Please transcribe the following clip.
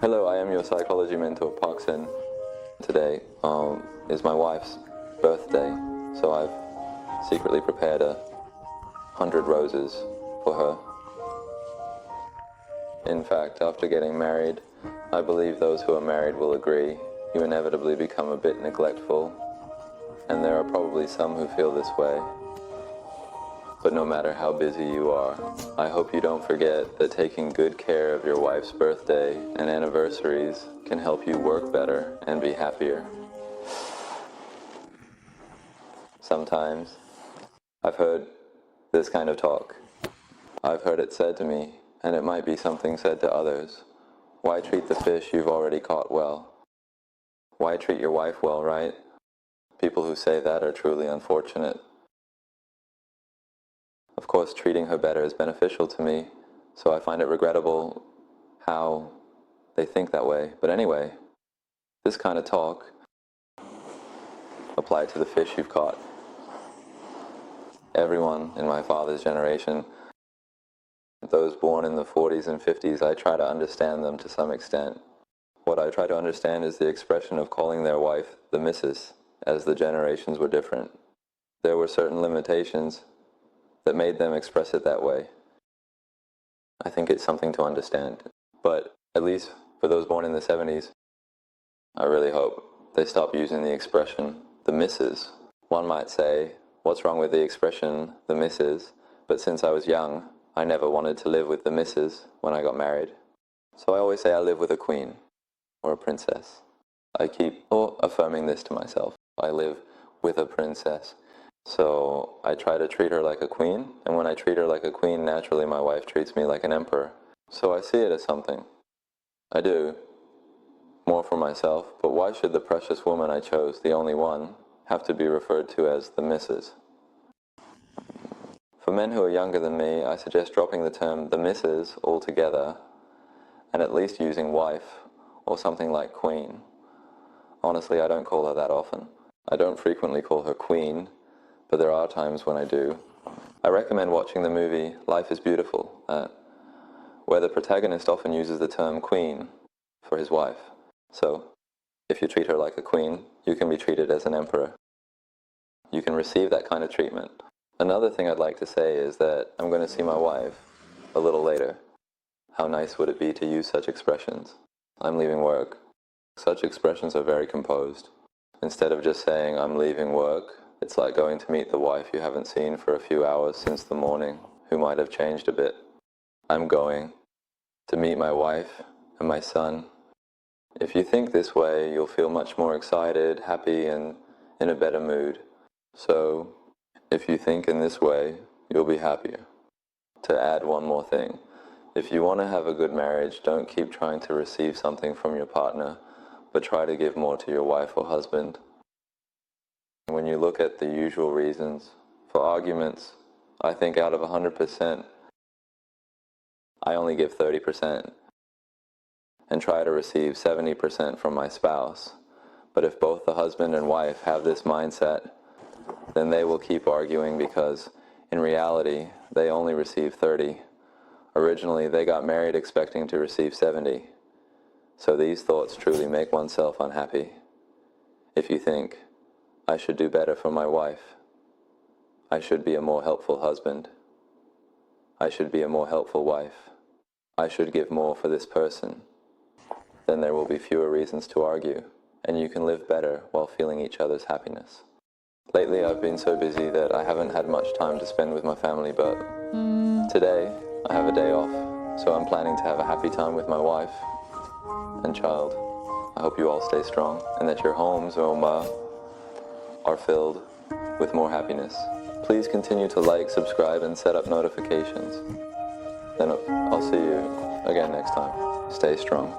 Hello, I am your psychology mentor, Park Seni. Today is my wife's birthday, so I've secretly prepared 100 roses for her. In fact, after getting married, I believe those who are married will agree, you inevitably become a bit neglectful, and there are probably some who feel this way. But no matter how busy you are, I hope you don't forget that taking good care of your wife's birthday and anniversaries can help you work better and be happier. Sometimes I've heard this kind of talk. I've heard it said to me, and it might be something said to others. Why treat the fish you've already caught well? Why treat your wife well, right? People who say that are truly unfortunate. Of course, treating her better is beneficial to me, so I find it regrettable how they think that way. But anyway, this kind of talk applied to the fish you've caught. Everyone in my father's generation, those born in the 40s and 50s, I try to understand them to some extent. What I try to understand is the expression of calling their wife the missus, as the generations were different. There were certain limitations that made them express it that way. I think it's something to understand. But at least for those born in the 70s, I really hope they stop using the expression, the missus. One might say, what's wrong with the expression, the missus? But since I was young, I never wanted to live with the missus when I got married. So I always say I live with a queen or a princess. I keep affirming this to myself. I live with a princess. So I try to treat her like a queen, and when I treat her like a queen, naturally my wife treats me like an emperor. So I see it as something. I do, more for myself, but why should the precious woman I chose, the only one, have to be referred to as the missus? For men who are younger than me, I suggest dropping the term the missus altogether, and at least using wife, or something like queen. Honestly, I don't call her that often. I don't frequently call her queen, but there are times when I do. I recommend watching the movie Life is Beautiful, where the protagonist often uses the term queen for his wife. So, if you treat her like a queen, you can be treated as an emperor. You can receive that kind of treatment. Another thing I'd like to say is that I'm going to see my wife a little later. How nice would it be to use such expressions? I'm leaving work. Such expressions are very composed. Instead of just saying I'm leaving work, it's like going to meet the wife you haven't seen for a few hours since the morning, who might have changed a bit. I'm going to meet my wife and my son. If you think this way, you'll feel much more excited, happy, and in a better mood. So, if you think in this way, you'll be happier. To add one more thing, if you want to have a good marriage, don't keep trying to receive something from your partner, but try to give more to your wife or husband. When you look at the usual reasons for arguments, I think out of 100%, I only give 30% and try to receive 70% from my spouse. But if both the husband and wife have this mindset, then they will keep arguing because in reality, they only receive 30. Originally, they got married expecting to receive 70. So these thoughts truly make oneself unhappy. If you think, I should do better for my wife, I should be a more helpful husband, I should be a more helpful wife, I should give more for this person, then there will be fewer reasons to argue, and you can live better while feeling each other's happiness. Lately I've been so busy that I haven't had much time to spend with my family, but today I have a day off, so I'm planning to have a happy time with my wife and child. I hope you all stay strong, and that your homes are filled with more happiness. Please continue to like, subscribe, and set up notifications. Then I'll see you again next time. Stay strong.